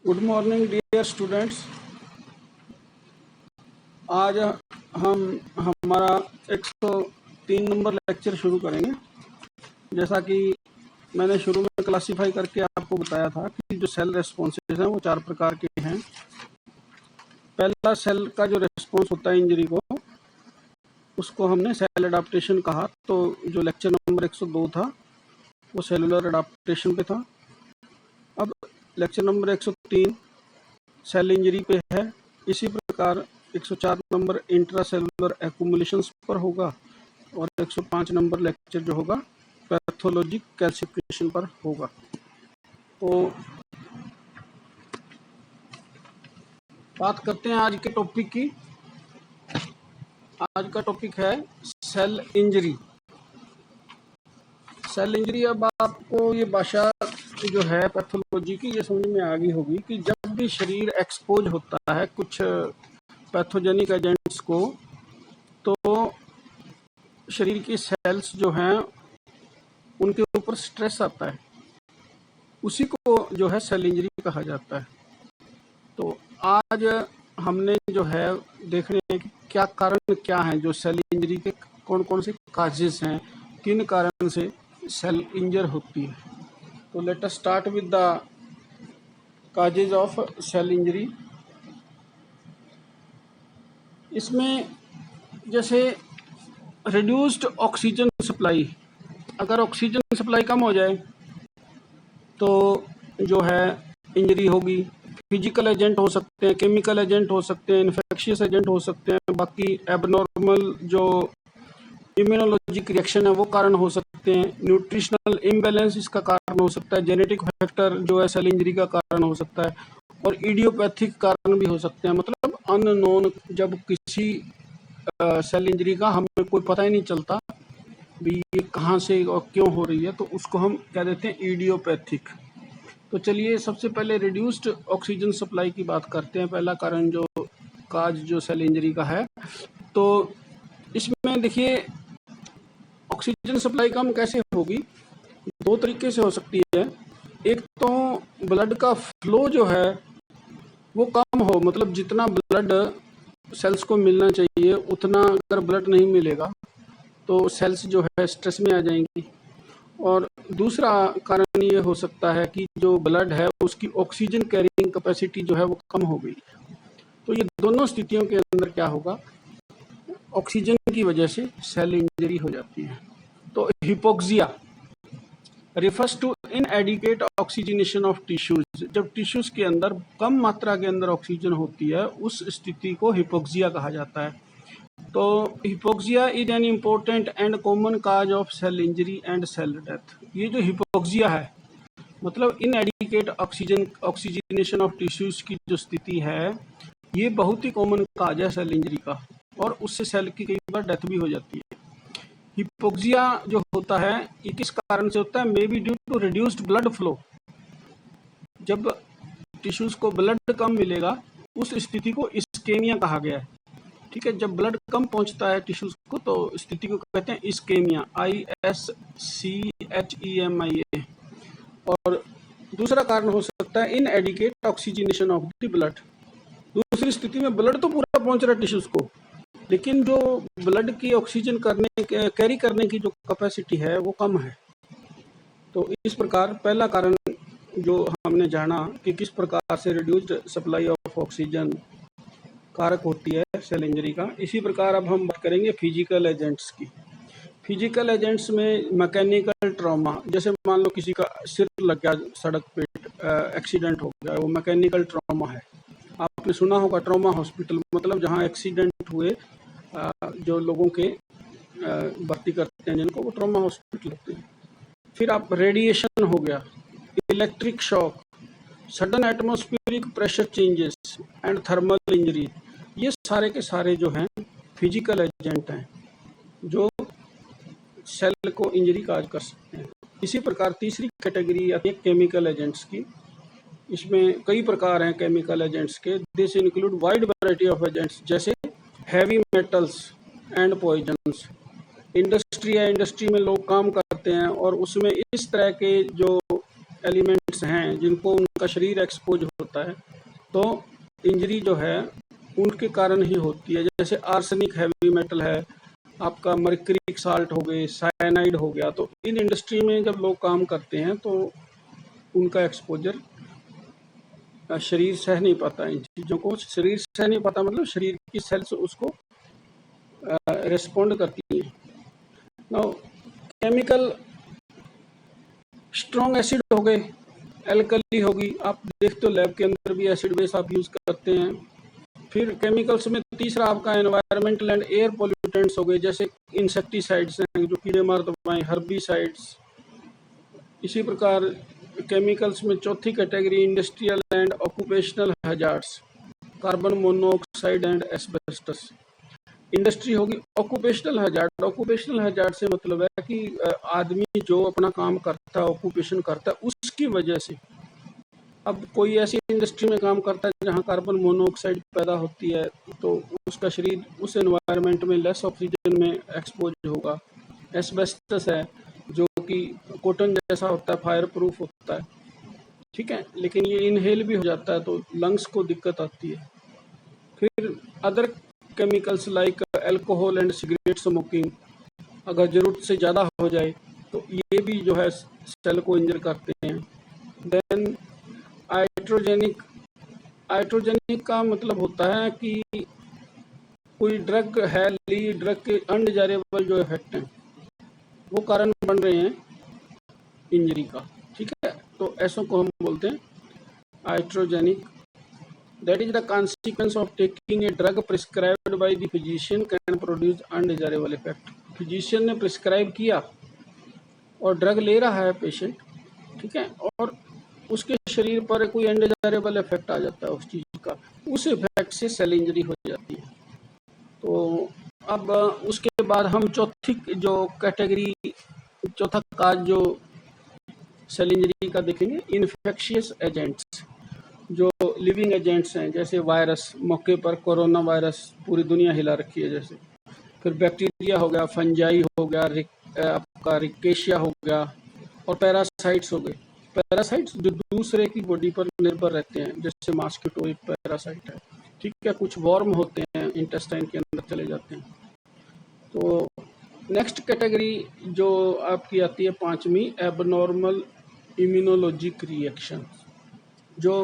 Good morning dear students. आज हम हमारा 103 नंबर लेक्चर शुरू करेंगे। जैसा कि मैंने शुरू में क्लासीफाई करके आपको बताया था कि जो सेल रेस्पॉन्सेज हैं वो 4 प्रकार के हैं। पहला सेल का जो रेस्पॉन्स होता है इंजरी को, उसको हमने सेल अडाप्टेशन कहा। तो जो लेक्चर नंबर 102 था वो सेलुलर अडाप्टेशन पे था। अब लेक्चर नंबर 103 सेल इंजरी पे है। इसी प्रकार 104 नंबर इंट्रासेलुलर एक्यूमुलेशंस पर होगा और 105 नंबर लेक्चर जो होगा पैथोलॉजिक कैल्सिफिकेशन पर होगा। तो बात करते हैं आज के टॉपिक की। आज का टॉपिक है सेल इंजरी। सेल इंजरी, अब आपको ये भाषा जो है पैथोलॉजी की ये समझ में आ गई होगी कि जब भी शरीर एक्सपोज होता है कुछ पैथोजेनिक एजेंट्स को, तो शरीर की सेल्स जो हैं उनके ऊपर स्ट्रेस आता है, उसी को जो है सेल इंजरी कहा जाता है। तो आज हमने जो है देखने कि क्या कारण क्या हैं, जो सेल इंजरी के कौन कौन से काजेस हैं, किन कारण से सेल इंजर होती है। तो let us start with the causes of cell injury. इसमें जैसे रिड्यूस्ड ऑक्सीजन सप्लाई, अगर ऑक्सीजन सप्लाई कम हो जाए तो जो है इंजरी होगी। फिजिकल एजेंट हो सकते हैं, केमिकल एजेंट हो सकते हैं, इन्फेक्शियस एजेंट हो सकते हैं, बाकी एबनॉर्मल जो इम्यूनोलॉजिक रिएक्शन है वो कारण हो सकते हैं, न्यूट्रिशनल इम्बैलेंस इसका कारण हो सकता है, जेनेटिक फैक्टर जो है सेल इंजरी का कारण हो सकता है, और इडियोपैथिक कारण भी हो सकते हैं। मतलब अननोन, जब किसी सेल इंजरी का हमें कोई पता ही नहीं चलता भी ये कहाँ से और क्यों हो रही है, तो उसको हम क्या देते हैं, इडियोपैथिक। तो चलिए सबसे पहले रिड्यूस्ड ऑक्सीजन सप्लाई की बात करते हैं। पहला कारण जो काज जो सेल इंजरी का है, तो इसमें देखिए ऑक्सीजन सप्लाई कम कैसे होगी, 2 तरीके से हो सकती है। एक तो ब्लड का फ्लो जो है वो कम हो, मतलब जितना ब्लड सेल्स को मिलना चाहिए उतना अगर ब्लड नहीं मिलेगा तो सेल्स जो है स्ट्रेस में आ जाएंगी। और दूसरा कारण ये हो सकता है कि जो ब्लड है उसकी ऑक्सीजन कैरिंग कैपेसिटी जो है वो कम हो गई। तो ये दोनों स्थितियों के अंदर क्या होगा, ऑक्सीजन की वजह से सेल इंजरी हो जाती है। तो hypoxia refers to inadequate oxygenation of tissues. जब टिश्यूज के अंदर कम मात्रा के अंदर ऑक्सीजन होती है उस स्थिति को हिपोक्सिया कहा जाता है। तो hypoxia is an important and common cause of cell injury and cell death. ये जो हिपोक्सिया है मतलब इनएडिक्वेट ऑक्सीजनेशन ऑफ टिश्यूज की जो स्थिति है, ये बहुत ही कॉमन काज है सेल इंजरी का, और उससे सेल की कई बार डेथ भी हो जाती है। हिपोक्सिया जो होता है ये किस कारण से होता है, may be due to reduced blood flow. जब टिश्यूज को ब्लड कम मिलेगा उस स्थिति को इस्केमिया कहा गया है। ठीक है, जब ब्लड कम पहुंचता है टिश्यूज को तो स्थिति को कहते हैं इस्केमिया, ISCHEMIA। और दूसरा कारण हो सकता है इनएडिक्वेट ऑक्सीजनेशन ऑफ द ब्लड। दूसरी स्थिति में ब्लड तो पूरा पहुंच रहा है टिश्यूज को, लेकिन जो ब्लड की ऑक्सीजन कैरी करने की जो कैपेसिटी है वो कम है। तो इस प्रकार पहला कारण जो हमने जाना कि किस प्रकार से रिड्यूस्ड सप्लाई ऑफ ऑक्सीजन कारक होती है सेल इंजरी का। इसी प्रकार अब हम बात करेंगे फिजिकल एजेंट्स की। फिजिकल एजेंट्स में मैकेनिकल ट्रॉमा, जैसे मान लो किसी का सिर लग गया सड़क पे, एक्सीडेंट हो गया, वो मैकेनिकल ट्रॉमा है। आपने सुना होगा ट्रॉमा हॉस्पिटल, मतलब जहाँ एक्सीडेंट हुए जो लोगों के भर्ती करते हैं जिनको, वो ट्रॉमा हॉस्पिटल होते हैं। फिर आप रेडिएशन हो गया, electric shock, sudden atmospheric pressure changes and thermal injury, ये सारे के सारे जो हैं फिजिकल एजेंट हैं जो सेल को इंजरी काज कर सकते हैं। इसी प्रकार तीसरी कैटेगरी आती है केमिकल एजेंट्स की। इसमें कई प्रकार हैं केमिकल एजेंट्स के। This include wide variety of agents, जैसे heavy metals and poisons. Industry में लोग काम करते हैं और उसमें इस तरह के जो एलिमेंट्स हैं जिनको उनका शरीर एक्सपोज होता है, तो इंजरी जो है उनके कारण ही होती है। जैसे आर्सेनिक हैवी मेटल है, आपका मर्क्यूरिक साल्ट हो गए, साइनाइड हो गया, तो इन इंडस्ट्री में जब लोग काम करते हैं तो उनका एक्सपोजर शरीर सह नहीं पाता। इन चीज़ों को शरीर सह नहीं पाता मतलब शरीर की सेल्स उसको रिस्पॉन्ड करती हैं। नाउ केमिकल स्ट्रॉन्ग एसिड हो गए, एल्कली होगी, आप देखते हो लैब के अंदर भी एसिड बेस आप यूज़ करते हैं। फिर केमिकल्स में तीसरा आपका एनवायरमेंटल एंड एयर पोल्यूटेंट्स हो गए, जैसे इंसेक्टिसाइड्स हैं जो कीड़े मार दवाएं, हर्बिसाइड्स। इसी प्रकार केमिकल्स में चौथी category industrial and occupational hazards, carbon monoxide and asbestos. Industry होगी ऑक्यूपेशनल हैजार्ड। ऑक्यूपेशनल हैजार्ड से मतलब है कि आदमी जो अपना काम करता है, ऑक्यूपेशन करता है, उसकी वजह से। अब कोई ऐसी इंडस्ट्री में काम करता है जहाँ कार्बन मोनोऑक्साइड पैदा होती है, तो उसका शरीर उस एनवायरनमेंट में लेस ऑक्सीजन में एक्सपोज होगा। एस्बेस्टस है जो कि कॉटन जैसा होता है, फायर प्रूफ होता है, ठीक है, लेकिन ये इनहेल भी हो जाता है तो लंग्स को दिक्कत आती है। फिर other chemicals like alcohol and cigarette smoking, अगर ज़रूरत से ज़्यादा हो जाए तो ये भी जो है सेल को इंजर करते हैं। देन आइट्रोजेनिक का मतलब होता है कि कोई ड्रग है ली, ड्रग के अनडिजायरेबल जो इफेक्ट हैं वो कारण बन रहे हैं इंजरी का, ठीक है, तो ऐसों को हम बोलते हैं iatrogenic. That is the consequence of taking a drug prescribed by the physician can produce undesirable effect. Physician ने प्रिस्क्राइब किया और ड्रग ले रहा है पेशेंट, ठीक है, और उसके शरीर पर कोई अनडिजायरेबल इफेक्ट आ जाता है उस चीज़ का, उस इफेक्ट से सेल इंजरी हो जाती है। तो अब उसके बाद हम चौथा काज जो सेल इंजरी का देखेंगे, इन्फेक्शियस एजेंट्स, जो लिविंग एजेंट्स हैं, जैसे वायरस, मौके पर कोरोना वायरस पूरी दुनिया हिला रखी है जैसे। फिर बैक्टीरिया हो गया, फंजाई हो गया, आपका रिकेशिया हो गया, और पैरासाइट्स हो गए। पैरासाइट्स जो दूसरे की बॉडी पर निर्भर रहते हैं, जैसे मॉस्किटो एक पैरासाइट है, ठीक है, कुछ वॉर्म होते हैं इंटेस्टाइन के अंदर चले जाते हैं। तो नेक्स्ट कैटेगरी जो आपकी आती है पांचवी, एबनॉर्मल इम्यूनोलॉजिक रिएक्शन। जो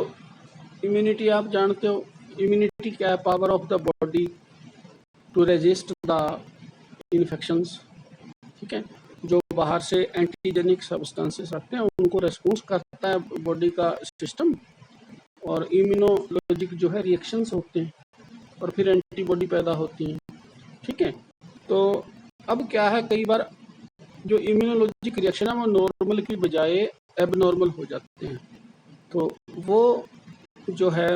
इम्यूनिटी आप जानते हो, इम्यूनिटी क्या है? Power of the body to resist the infections, ठीक है, जो बाहर से एंटीजेनिक सब्सटेंसेस आते हैं उनको रेस्पॉन्स करता है बॉडी का सिस्टम, और इम्यूनोलॉजिक जो है रिएक्शंस होते हैं और फिर एंटीबॉडी पैदा होती हैं, ठीक है। तो अब क्या है, कई बार जो इम्यूनोलॉजिक रिएक्शन है वो नॉर्मल की बजाय एबनॉर्मल हो जाते हैं, तो वो जो है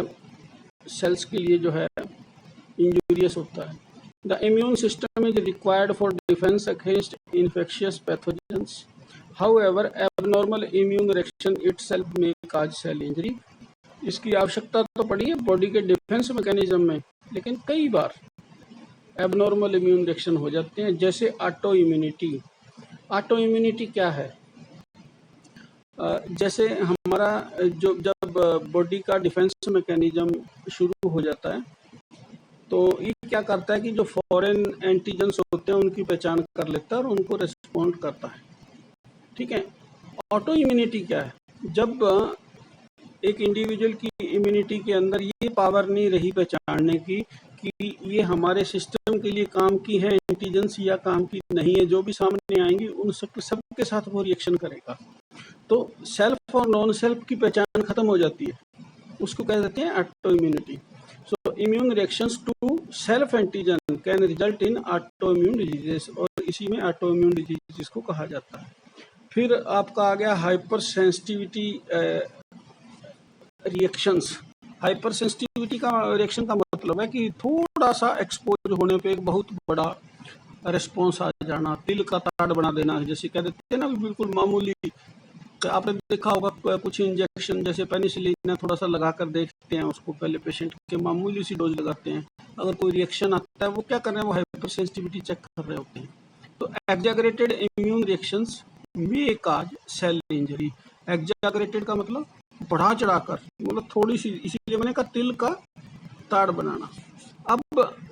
सेल्स के लिए जो है इंजूरियस होता है। The immune system is required for defence against infectious pathogens, however abnormal immune reaction itself में काज सेल इंजरी। इसकी आवश्यकता तो पड़ी है बॉडी के डिफेंस मैकेनिज्म में, लेकिन कई बार एबनॉर्मल इम्यून रिएक्शन हो जाते हैं, जैसे ऑटो इम्यूनिटी। ऑटो इम्यूनिटी क्या है? जैसे हमारा जो जब बॉडी का डिफेंस मैकेनिज्म शुरू हो जाता है तो ये क्या करता है कि जो फॉरेन एंटीजेंस होते हैं उनकी पहचान कर लेता है और उनको रिस्पॉन्ड करता है, ठीक है। ऑटो इम्यूनिटी क्या है? जब एक इंडिविजुअल की इम्यूनिटी के अंदर ये पावर नहीं रही पहचानने की कि ये हमारे सिस्टम के लिए काम की है एंटीजेंस या काम की नहीं है, जो भी सामने आएंगी उन सबके साथ वो रिएक्शन करेगा, तो सेल्फ और नॉन सेल्फ की पहचान खत्म हो जाती है, उसको कह देते हैं auto immunity. So immune reactions to self antigen can result in auto immune diseases, और इसी में ऑटो इम्यून डिजीजेस को कहा जाता है। फिर आपका आ गया hyper sensitivity reactions. Hyper sensitivity का रिएक्शन का मतलब है कि थोड़ा सा एक्सपोज होने पे एक बहुत बड़ा रिस्पॉन्स आ जाना, तिल का ताड़ बना देना, जैसे कह देते हैं ना, बिल्कुल मामूली। तो आपने देखा होगा कुछ इंजेक्शन जैसे पेनिसिलिन है, थोड़ा सा लगा कर देखते हैं उसको पहले पेशेंट के, मामूली सी डोज लगाते हैं, अगर कोई रिएक्शन आता है वो क्या कर रहे हैं, वो हाइपर सेंसिटिविटी चेक कर रहे होते हैं। तो एग्जैगरेटेड इम्यून रिएक्शंस मे काज सेल इंजरी। एग्जैगरेटेड का मतलब बढ़ा चढ़ाकर, मतलब थोड़ी सी, इसीलिए मैंने कहा तिल का ताड़ बनाना। अब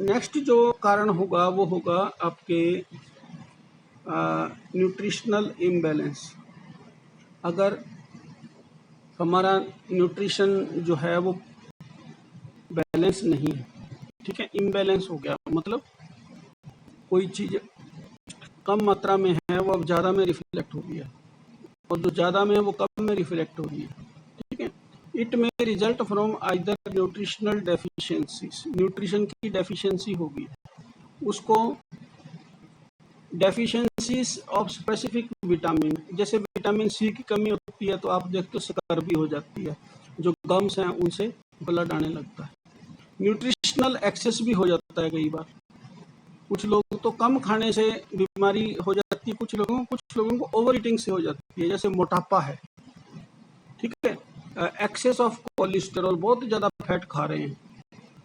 नेक्स्ट जो कारण होगा वो होगा आपके न्यूट्रिशनल इम्बैलेंस। अगर हमारा न्यूट्रिशन जो है वो बैलेंस नहीं है, ठीक है, इम्बैलेंस हो गया, मतलब कोई चीज़ कम मात्रा में है वो अब ज़्यादा में रिफ्लेक्ट हो रही है, और जो ज़्यादा में है वो कम में रिफ्लेक्ट हो रही है, ठीक है। इट में result from either nutritional deficiencies, nutrition की डेफिशिएंसी होगी, उसको डेफिशिएंसीज ऑफ स्पेसिफिक विटामिन, जैसे विटामिन सी की कमी होती है तो आप देखते हो स्कर्वी हो जाती है, जो गम्स हैं उनसे ब्लड आने लगता है। न्यूट्रिशनल एक्सेस भी हो जाता है कई बार, कुछ लोग तो कम खाने से बीमारी हो जाती है, कुछ लोगों को ओवर ईटिंग से हो जाती है, जैसे मोटापा है, ठीक है। एक्सेस ऑफ कोलेस्टेरॉल, बहुत ज़्यादा फैट खा रहे हैं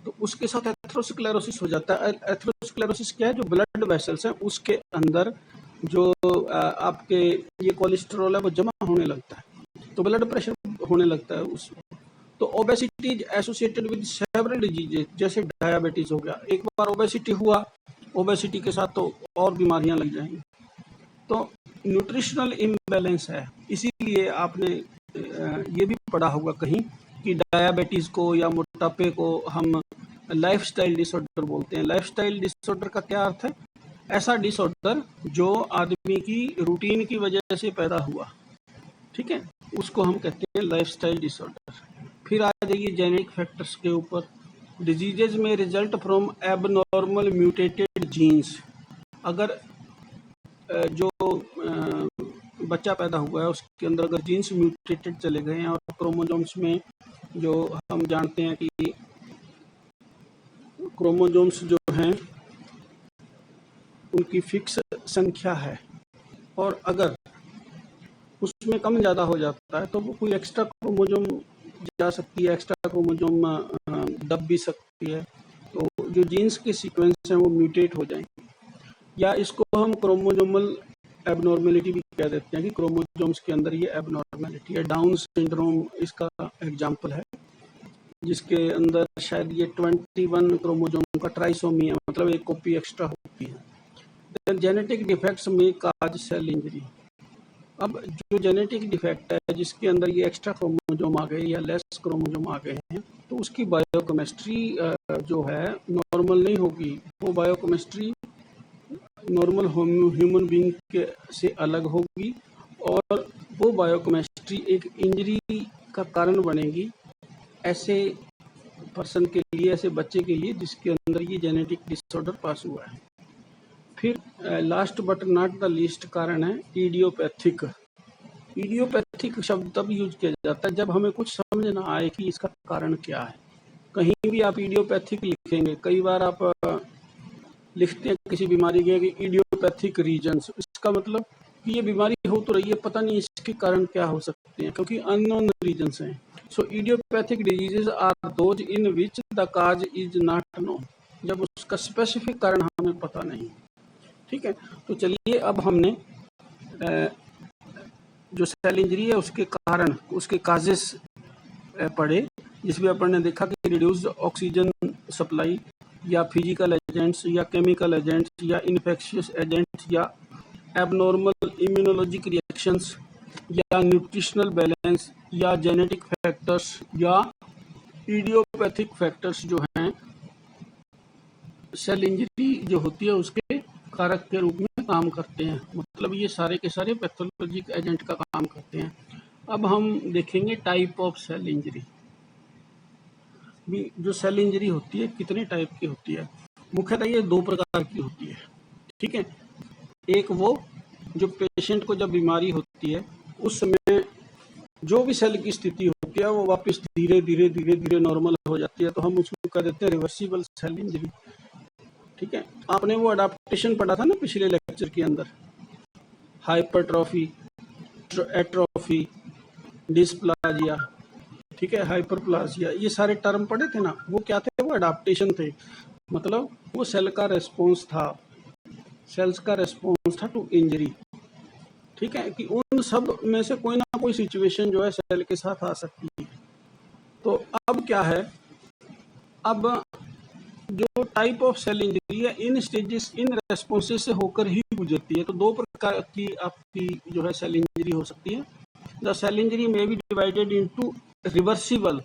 तो उसके साथ एथेरोस्क्लेरोसिस हो जाता है। एथेरोस्क्लेरोसिस क्या है, जो ब्लड वेसल्स हैं उसके अंदर जो आपके ये कोलेस्टेरॉल है वो जमा होने लगता है, तो ब्लड प्रेशर होने लगता है उस। तो obesity is associated with several diseases, जैसे डायबिटीज हो गया, एक बार ओबेसिटी हुआ, ओबेसिटी के साथ तो और बीमारियां लग जाएंगी। तो न्यूट्रिशनल इम्बैलेंस है, इसीलिए आपने ये भी पढ़ा होगा कहीं कि डायबिटीज़ को या मोटापे को हम लाइफस्टाइल डिसऑर्डर बोलते हैं। लाइफस्टाइल डिसऑर्डर का क्या अर्थ है, ऐसा डिसऑर्डर जो आदमी की रूटीन की वजह से पैदा हुआ, ठीक है, उसको हम कहते हैं लाइफस्टाइल डिसऑर्डर। फिर आ जाइए जेनेटिक फैक्टर्स के ऊपर। डिजीजेज में result from abnormal mutated genes, अगर जो बच्चा पैदा हुआ है उसके अंदर अगर जीन्स म्यूटेटेड चले गए हैं, और क्रोमोजोम्स में जो हम जानते हैं कि क्रोमोजोम्स जो हैं उनकी फिक्स संख्या है, और अगर उसमें कम ज़्यादा हो जाता है तो वो कोई एक्स्ट्रा क्रोमोजोम जा सकती है, एक्स्ट्रा क्रोमोजोम दब भी सकती है, तो जो जीन्स के सीक्वेंस हैं वो म्यूटेट हो जाएंगे, या इसको हम क्रोमोजोमल एबनॉर्मेलिटी भी कह देते हैं कि क्रोमोजोम्स के अंदर ये एबनॉर्मेलिटी है। डाउन सिंड्रोम इसका एग्जाम्पल है, जिसके अंदर शायद ये 21 क्रोमोजोम का ट्राइसोमी है, मतलब एक कॉपी एक्स्ट्रा होती है। देन जेनेटिक डिफेक्ट्स में काज सेल इंजरी। अब जो जेनेटिक डिफेक्ट है जिसके अंदर ये एक्स्ट्रा क्रोमोजोम आ गए या लेस क्रोमोजोम आ गए हैं, तो उसकी बायोकेमिस्ट्री जो है नॉर्मल नहीं होगी, वो बायोकेमिस्ट्री नॉर्मल ह्यूमन बीइंग के से अलग होगी, और वो बायोकेमिस्ट्री एक इंजरी का कारण बनेगी ऐसे पर्सन के लिए, ऐसे बच्चे के लिए जिसके अंदर ये जेनेटिक डिसऑर्डर पास हुआ है। फिर last but not the least कारण है इडियोपैथिक। इडियोपैथिक शब्द तब यूज किया जाता है जब हमें कुछ समझ ना आए कि इसका कारण क्या है। कहीं भी आप इडियोपैथिक लिखेंगे, कई बार आप लिखते हैं किसी बीमारी के कि इडियोपैथिक रीजन्स, इसका मतलब कि ये बीमारी हो तो रही है, पता नहीं इसके कारण क्या हो सकते हैं, क्योंकि अननोन रीजन्स हैं। So idiopathic diseases are those in which the cause is not known, जब उसका स्पेसिफिक कारण हमें पता नहीं, ठीक है। तो चलिए अब हमने जो सेल इंजरी है उसके कारण, उसके काजेस पढ़े, जिसमें अपन ने देखा कि रिड्यूस्ड ऑक्सीजन सप्लाई, या फिजिकल एजेंट्स, या केमिकल एजेंट्स, या इन्फेक्शियस एजेंट्स, या एबनॉर्मल इम्यूनोलॉजिक रिएक्शंस, या न्यूट्रिशनल बैलेंस, या जेनेटिक फैक्टर्स, या इडियोपैथिक फैक्टर्स जो हैं सेल इंजरी जो होती है उसके कारक के रूप में काम करते हैं। मतलब ये सारे के सारे पैथोलॉजिक एजेंट का काम करते हैं। अब हम देखेंगे टाइप ऑफ सेल इंजरी। भी जो सेल इंजरी होती है कितने टाइप की होती है, मुख्यतः ये दो प्रकार की होती है, ठीक है। एक वो जो पेशेंट को जब बीमारी होती है उस समय जो भी सेल की स्थिति होती है वो वापस धीरे धीरे धीरे धीरे नॉर्मल हो जाती है, तो हम उसको कह देते हैं रिवर्सिबल सेल इंजरी, ठीक है। आपने वो अडाप्टेशन पढ़ा था ना पिछले लेक्चर के अंदर, हाइपरट्रॉफी, एट्रोफी, डिस्प्लाजिया, ठीक है, हाइपरप्लाजिया, ये सारे टर्म पढ़े थे ना, वो क्या थे, वो अडाप्टेशन थे, मतलब वो सेल का रेस्पॉन्स था, सेल्स का रेस्पॉन्स था टू इंजरी। ठीक है, कि उन सब में से कोई ना कोई सिचुएशन जो है सेल के साथ आ सकती है। तो अब क्या है, अब जो टाइप ऑफ सेल इंजरी है इन स्टेजेस इन रेस्पॉन्सेस से होकर ही गुजरती है। तो दो प्रकार की आपकी जो है सेल इंजरी हो सकती है। द सेल इंजरी में भी डिवाइडेड इनटू रिवर्सिबल,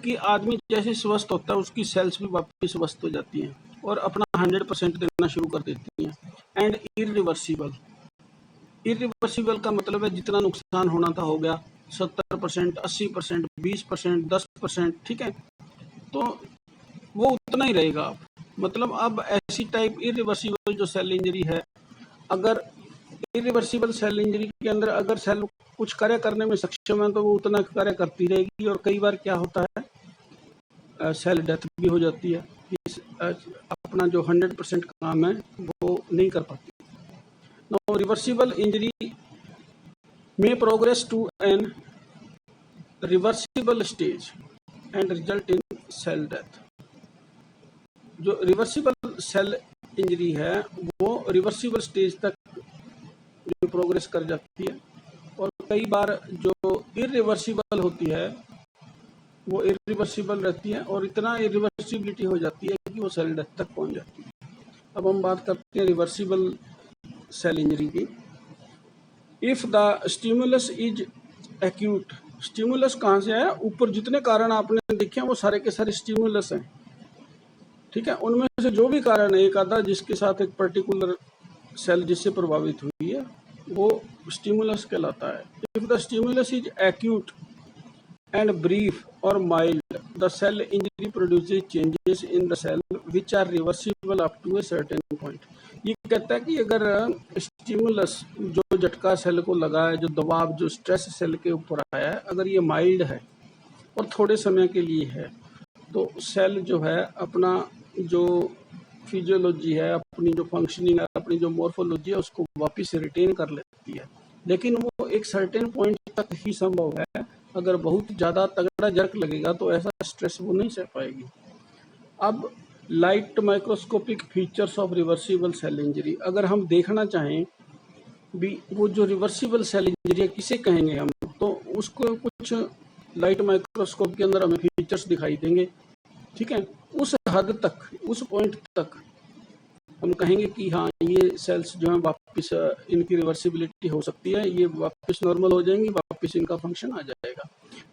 कि आदमी जैसे स्वस्थ होता है उसकी सेल्स भी वापस स्वस्थ हो जाती हैं और अपना 100% देना शुरू कर देती हैं। एंड इरिवर्सिबल, इरिवर्सिबल का मतलब है जितना नुकसान होना था हो गया, 70%, 80%, 20%, 10%, ठीक है, तो वो उतना ही रहेगा। मतलब अब ऐसी टाइप इरिवर्सिबल जो सेल इंजरी है, अगर इरिवर्सिबल सेल इंजरी के अंदर अगर सेल कुछ कार्य करने में सक्षम है तो वो उतना कार्य करती रहेगी, और कई बार क्या होता है सेल डेथ भी हो जाती है, अपना जो 100% काम है वो नहीं कर पाती। Now reversible injury may progress to an reversible stage and result in cell death। जो रिवर्सिबल सेल इंजरी है वो रिवर्सिबल स्टेज तक जो प्रोग्रेस कर जाती है, और कई बार जो इरिवर्सिबल होती है वो इरिवर्सिबल रहती है और इतना इरिवर्सिबिलिटी हो जाती है कि वो सेल डेथ तक पहुंच जाती है। अब हम बात करते हैं रिवर्सिबल सेल इंजरी की। If the stimulus is acute, stimulus कहाँ से आया, ऊपर जितने कारण आपने देखे हैं वो सारे के सारे स्टिमुलस हैं, ठीक है, उनमें से जो भी कारण है एक आधा जिसके साथ एक पर्टिकुलर सेल जिससे प्रभावित हुई है वो स्टिमुलस कहलाता है। If the stimulus is acute and brief और mild, the cell injury produces changes in the cell which are reversible up to a certain point. ये कहता है कि अगर स्टिमुलस जो झटका सेल को लगा है, जो दबाव जो स्ट्रेस सेल के ऊपर आया है, अगर ये माइल्ड है और थोड़े समय के लिए है तो सेल जो है अपना जो फिजियोलॉजी है, अपनी जो फंक्शनिंग है, अपनी जो मॉर्फोलॉजी है उसको वापस रिटेन कर लेती है, लेकिन वो एक सर्टेन पॉइंट तक ही संभव है। अगर बहुत ज़्यादा तगड़ा जर्क लगेगा तो ऐसा स्ट्रेस वो नहीं सह पाएगी। अब light microscopic features of reversible cell injury, अगर हम देखना चाहें भी वो जो रिवर्सिबल सेल इंजरी है किसे कहेंगे हम, तो उसको कुछ लाइट माइक्रोस्कोप के अंदर हमें फीचर्स दिखाई देंगे, ठीक है, उस हद तक उस पॉइंट तक हम कहेंगे कि हाँ ये सेल्स जो है वापस इनकी रिवर्सिबिलिटी हो सकती है, ये वापस नॉर्मल हो जाएंगी, वापस इनका फंक्शन आ जाएगा।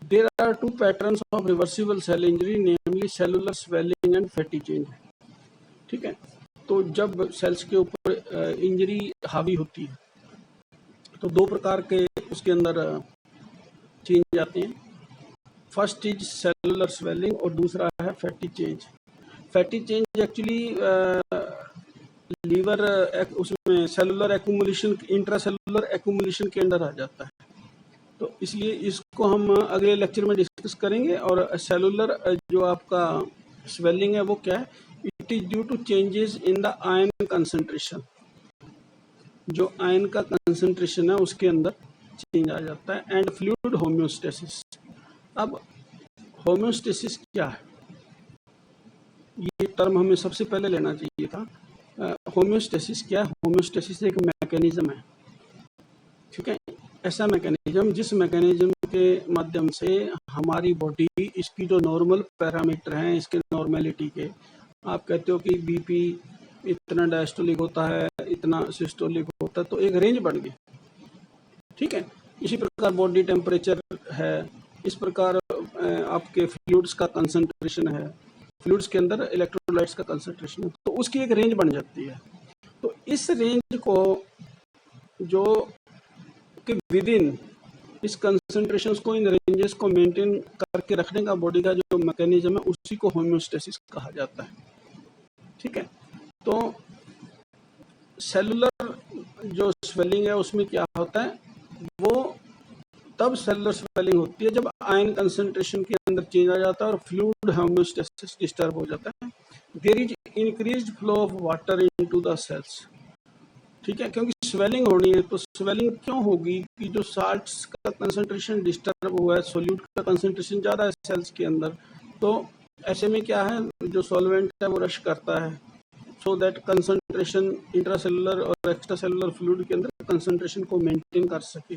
There are two patterns of reversible cell injury, namely cellular swelling and fatty change, ठीक है। तो जब सेल्स के ऊपर इंजरी हावी होती है तो दो प्रकार के उसके अंदर चेंज आते हैं। फर्स्ट इज सेलुलर स्वेलिंग और दूसरा है fatty change. Fatty change actually liver उसमें सेलुलर एक्यूमुलेशन, इंट्रासेलुलर एक्यूमुलेशन के अंदर आ जाता है, तो इसलिए इसको हम अगले लेक्चर में डिस्कस करेंगे। और सेलुलर जो आपका स्वेलिंग है वो क्या है, it is due to changes in the ion concentration, जो आयन का कंसंट्रेशन है उसके अंदर चेंज आ जाता है। And fluid homeostasis. अब होम्योस्टेसिस क्या है, ये टर्म हमें सबसे पहले लेना चाहिए था। होम्योस्टेसिस क्या है, होम्योस्टेसिस एक मैकेनिज्म है, ठीक है, ऐसा मैकेनिज्म जिस मैकेनिज्म के माध्यम से हमारी बॉडी इसकी जो नॉर्मल पैरामीटर हैं इसके नॉर्मेलिटी के, आप कहते हो कि बीपी इतना डायस्टोलिक होता है, इतना सिस्टोलिक होता है, तो एक रेंज बन गई, ठीक है। इसी प्रकार बॉडी टेम्परेचर है, इस प्रकार आपके फ्लूइड्स का कंसंट्रेशन है, फ्लूइड्स के अंदर इलेक्ट्रोलाइट्स का कंसंट्रेशन है, तो उसकी एक रेंज बन जाती है। तो इस रेंज को जो कि विद इन इस कंसंट्रेशंस को, इन रेंजेस को मेंटेन करके रखने का बॉडी का जो मैकेनिज्म है उसी को होम्योस्टेसिस कहा जाता है, ठीक है। तो सेलुलर जो स्वेलिंग है उसमें क्या होता है, वो तब सेलुलर स्वेलिंग होती है जब आयन कंसंट्रेशन के अंदर चेंज आ जाता है और फ्लूइड होम्योस्टेसिस डिस्टर्ब हो जाता है। There is increased flow of water into the cells, ठीक है, क्योंकि स्वेलिंग होनी है। तो स्वेलिंग क्यों होगी कि जो साल्ट्स का कंसंट्रेशन डिस्टर्ब हुआ है, सोल्यूट का कंसंट्रेशन ज़्यादा है सेल्स के अंदर, तो ऐसे में क्या है जो सॉल्वेंट है वो रश करता है, सो दैट कंसंट्रेशन इंट्रासेलुलर और एक्स्ट्रा सेलुलर फ्लूइड के अंदर कंसंट्रेशन को मेंटेन कर सके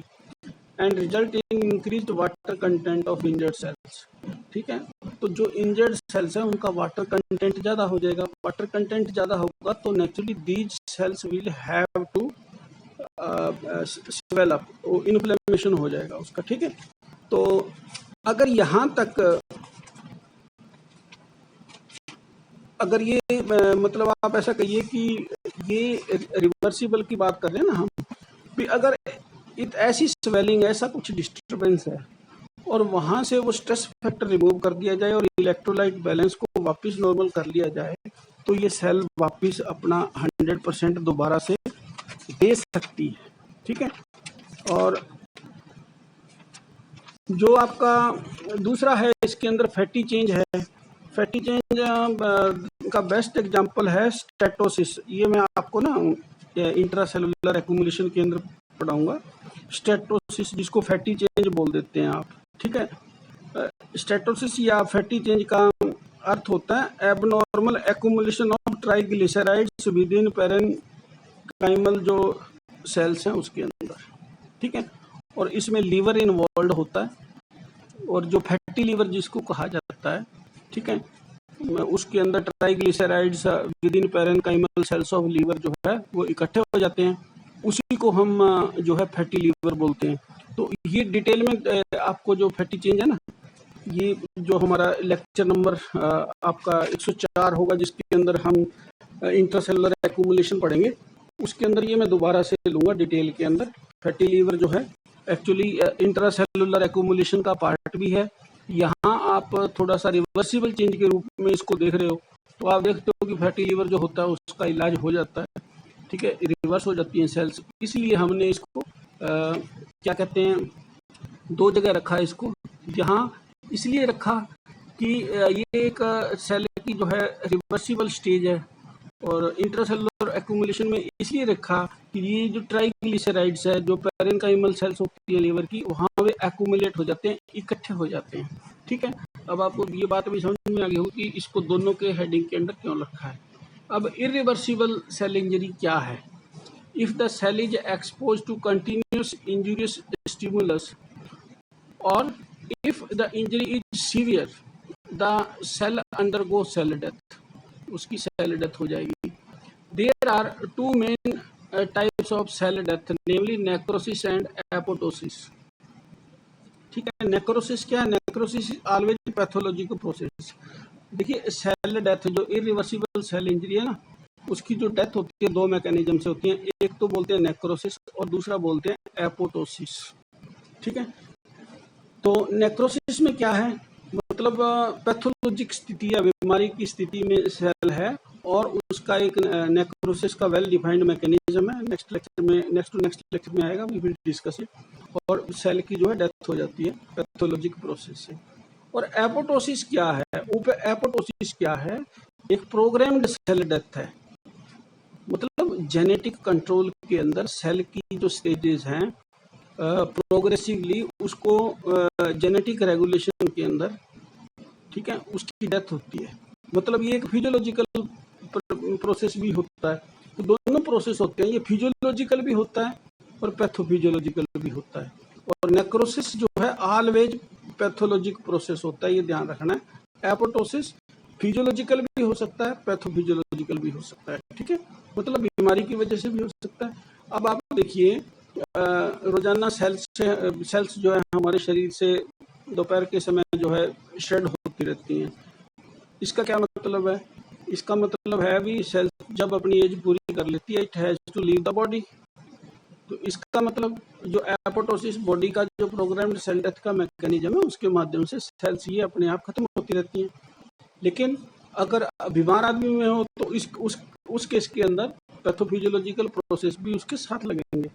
and result in increased water content of injured cells. ठीक है, तो जो इंजर्ड सेल्स हैं उनका वाटर कंटेंट ज़्यादा हो जाएगा, वाटर कंटेंट ज़्यादा होगा तो naturally these cells will have to swell up, inflammation हो जाएगा उसका। ठीक है, तो अगर यहाँ तक अगर ये मतलब आप ऐसा कहिए कि ये रिवर्सिबल की बात कर रहे हैं ना हम भी, अगर ऐसी स्वेलिंग ऐसा कुछ डिस्टर्बेंस है और वहाँ से वो स्ट्रेस फैक्टर रिमूव कर दिया जाए और इलेक्ट्रोलाइट बैलेंस को वापस नॉर्मल कर लिया जाए तो ये सेल वापस अपना 100% दोबारा से दे सकती है। ठीक है, और जो आपका दूसरा है इसके अंदर फैटी चेंज है। फैटी चेंज का बेस्ट एग्जांपल है स्टेटोसिस। ये मैं आपको ना इंट्रासेलुलर एक्यूमुलेशन के अंदर पढ़ाऊंगा। स्टेटोसिस जिसको फैटी चेंज बोल देते हैं आप। ठीक है, स्टेटोसिस या फैटी चेंज का अर्थ होता है abnormal accumulation of triglycerides within parenchymal जो सेल्स हैं उसके अंदर। ठीक है, और इसमें लीवर इन्वॉल्व होता है और जो फैटी लीवर जिसको कहा जाता है, ठीक है, उसके अंदर triglycerides within parenchymal cells of liver जो है वो इकट्ठे हो जाते हैं, उसी को हम जो है फैटी लीवर बोलते हैं। तो ये डिटेल में आपको जो फैटी चेंज है ना, ये जो हमारा लेक्चर नंबर आपका 104 होगा जिसके अंदर हम इंट्रासेलुलर एक्यूमुलेशन पढ़ेंगे, उसके अंदर ये मैं दोबारा से लूँगा डिटेल के अंदर। फैटी लीवर जो है एक्चुअली इंट्रासेलुलर एक्यूमुलेशन का पार्ट भी है। यहाँ आप थोड़ा सा रिवर्सिबल चेंज के रूप में इसको देख रहे हो, तो आप देखते हो कि फैटी लीवर जो होता है उसका इलाज हो जाता है। ठीक है, रिवर्स हो जाती हैं सेल्स। इसलिए हमने इसको क्या कहते हैं, दो जगह रखा है इसको। यहाँ इसलिए रखा कि ये एक सेल की जो है रिवर्सिबल स्टेज है, और इंट्रासेलुलर एक्यूमुलेशन में इसलिए रखा कि ये जो ट्राइग्लिसराइड्स है जो पैरेन्काइमल सेल्स होती है लीवर की, वहाँ पे एक्यूमुलेट हो जाते हैं, इकट्ठे हो जाते हैं। ठीक है, अब आपको ये बात भी समझ में आ गई होगी कि इसको दोनों के हेडिंग के अंदर क्यों रखा है। अब इरिवर्सिबल सेल इंजरी क्या है? If the cell is expose to continuous injurious stimulus और if the injury is severe the cell undergo cell death, उसकी सेल डेथ हो जाएगी। There are two main types of cell death, namely necrosis and apoptosis. ठीक है, necrosis क्या है? Necrosis always pathological process. देखिए, cell death जो irreversible cell injury है ना, उसकी जो डेथ होती है दो मैकेनिज्म से होती है। एक तो बोलते हैं नेक्रोसिस और दूसरा बोलते हैं एपोटोसिस। ठीक है, तो नेक्रोसिस में क्या है, मतलब पैथोलॉजिक स्थिति या बीमारी की स्थिति में सेल है और उसका एक नेक्रोसिस का वेल डिफाइंड मैकेनिज्म है। नेक्स्ट टू नेक्स्ट लेक्चर में आएगा, वी विल डिस्कस इट। और सेल की जो है डेथ हो जाती है पैथोलॉजिक प्रोसेस से। और एपोटोसिस क्या है? एपोटोसिस क्या है? एक प्रोग्राम्ड सेल डेथ है, मतलब जेनेटिक कंट्रोल के अंदर सेल की जो स्टेजेस हैं प्रोग्रेसिवली उसको जेनेटिक रेगुलेशन के अंदर, ठीक है, उसकी डेथ होती है। मतलब ये एक फिजियोलॉजिकल प्रोसेस भी होता है। तो दोनों प्रोसेस होते हैं, ये फिजियोलॉजिकल भी होता है और पैथोफिजियोलॉजिकल भी होता है। और नेक्रोसिस जो है ऑलवेज पैथोलॉजिक प्रोसेस होता है, ये ध्यान रखना है। एपोटोसिस फिजियोलॉजिकल भी हो सकता है, पैथोफिजियोलॉजिकल भी हो सकता है। ठीक है, मतलब बीमारी की वजह से भी हो सकता है। अब आप देखिए, रोजाना सेल्स जो है हमारे शरीर से दोपहर के समय जो है शेड होती रहती हैं। इसका क्या मतलब है? इसका मतलब है भी सेल जब अपनी एज पूरी कर लेती है, it has to leave the body. तो इसका मतलब जो एपोटोसिस बॉडी का जो प्रोग्राम्ड सेल डेथ का मैकेनिज्म है, उसके माध्यम से सेल्स ये अपने आप खत्म होती रहती हैं। लेकिन अगर बीमार आदमी में हो तो उस केस के अंदर पैथोफिजियोलॉजिकल प्रोसेस भी उसके साथ लगेंगे।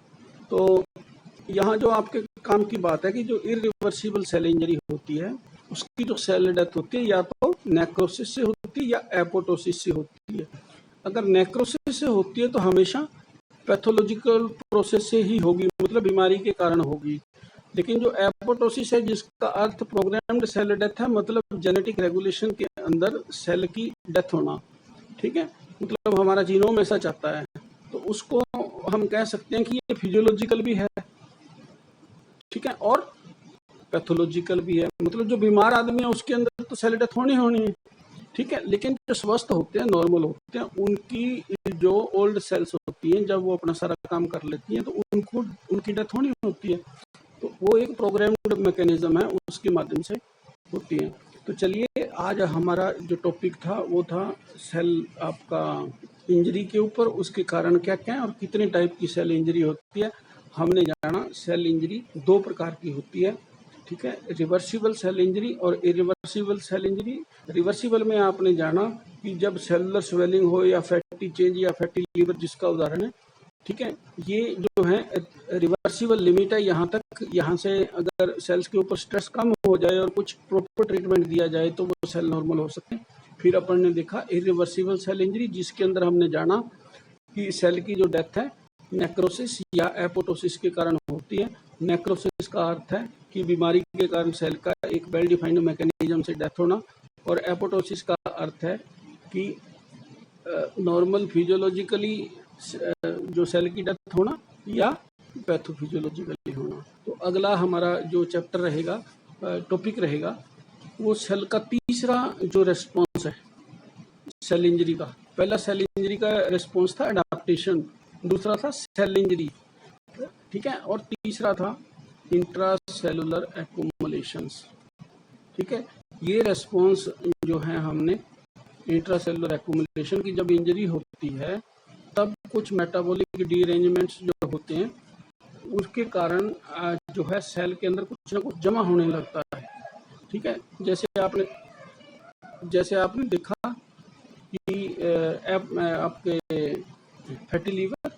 तो यहाँ जो आपके काम की बात है कि जो इरिवर्सिबल सेल इंजरी होती है उसकी जो सेल डेथ होती है या तो नेक्रोसिस से होती है या एपोटोसिस से होती है। अगर नेक्रोसिस से होती है तो हमेशा पैथोलॉजिकल प्रोसेस से ही होगी, मतलब बीमारी के कारण होगी। लेकिन जो एपोटोसिस है जिसका अर्थ प्रोग्राम्ड सेल डेथ है, मतलब जेनेटिक रेगुलेशन के अंदर सेल की डेथ होना। ठीक है, मतलब हमारा जीनोम ऐसा चाहता है, तो उसको हम कह सकते हैं कि ये फिजियोलॉजिकल भी है, ठीक है, और पैथोलॉजिकल भी है। मतलब जो बीमार आदमी है उसके अंदर तो सेल डेथ होनी होनी है, ठीक है, लेकिन जो स्वस्थ होते हैं, नॉर्मल होते हैं, उनकी जो ओल्ड सेल्स होती हैं, जब वो अपना सारा काम कर लेती हैं तो उनको उनकी डेथ होनी होती है। तो वो एक प्रोग्राम्ड मैकेनिज्म है, उसके माध्यम से होती है। तो चलिए, आज हमारा जो टॉपिक था वो था सेल आपका इंजरी के ऊपर, उसके कारण क्या क्या है और कितने टाइप की सेल इंजरी होती है। हमने जाना सेल इंजरी 2 प्रकार की होती है, ठीक है, रिवर्सिबल सेल इंजरी और इरिवर्सिबल सेल इंजरी। रिवर्सिबल में आपने जाना कि जब सेलुलर स्वेलिंग हो या फैटी चेंज या फैटी लीवर जिसका उदाहरण है, ठीक है, ये जो है रिवर्सिबल लिमिट है यहाँ तक। यहाँ से अगर सेल्स के ऊपर स्ट्रेस कम हो जाए और कुछ प्रॉपर ट्रीटमेंट दिया जाए तो वो सेल नॉर्मल हो सकते हैं। फिर अपन ने देखा इरिवर्सिबल सेल इंजरी, जिसके अंदर हमने जाना कि सेल की जो डेथ है नेक्रोसिस या एपोटोसिस के कारण होती है। नेक्रोसिस का अर्थ है कि बीमारी के कारण सेल का एक वेल डिफाइंड मैकेनिज्म से डेथ होना, और एपोटोसिस का अर्थ है कि नॉर्मल फिजियोलॉजिकली जो सेल की डेथ होना या पैथोफिजियोलॉजिकली होना। तो अगला हमारा जो चैप्टर रहेगा, टॉपिक रहेगा, वो सेल का तीसरा जो रेस्पॉन्स है सेल इंजरी का। पहला सेल इंजरी का रेस्पॉन्स था एडाप्टेशन, दूसरा था सेल इंजरी, ठीक है, और तीसरा था इंट्रासेलुलर एक्युमुलेशंस, ठीक है। ये रेस्पॉन्स जो है हमने इंट्रासेलुलर एक्युमुलेशन की, जब इंजरी होती है तब कुछ मेटाबॉलिक डीअरेंजमेंट्स जो होते हैं उसके कारण जो है सेल के अंदर कुछ ना कुछ जमा होने लगता है, ठीक है। जैसे आपने देखा कि आपके फैटी लीवर,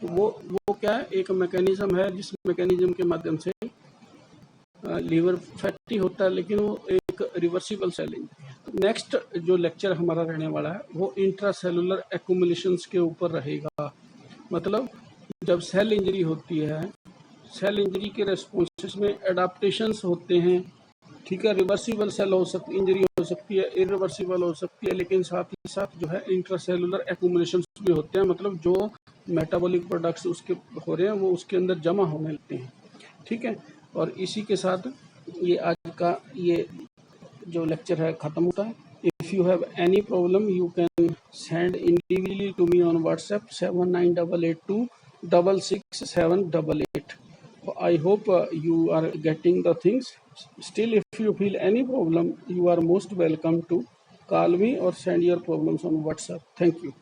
वो क्या है, एक मैकेनिज्म है जिस मैकेनिज्म के माध्यम से लीवर फैटी होता है, लेकिन वो एक रिवर्सिबल सेल इंजरी है। तो नेक्स्ट जो लेक्चर हमारा रहने वाला है वो इंट्रासेलुलर एक्युमुलेशंस के ऊपर रहेगा। मतलब जब सेल इंजरी होती है, सेल इंजरी के रेस्पॉन्सेस में एडाप्टेशंस होते हैं, ठीक है। रिवर्सिबल सेल हो सकती इंजरी हो सकती है, इरिवर्सिबल हो सकती है, लेकिन साथ ही साथ जो है इंट्रासेलुलर एक्युमुलेशंस भी होते हैं। मतलब जो मेटाबॉलिक प्रोडक्ट्स उसके हो रहे हैं वो उसके अंदर जमा होने लगते हैं, ठीक है। और इसी के साथ ये आज का ये जो लेक्चर है ख़त्म होता है। If you have any problem you can send individually to me on WhatsApp 7988266788. I hope you are getting the things. Still, if you feel any problem, you are most welcome to call me or send your problems on WhatsApp. Thank you.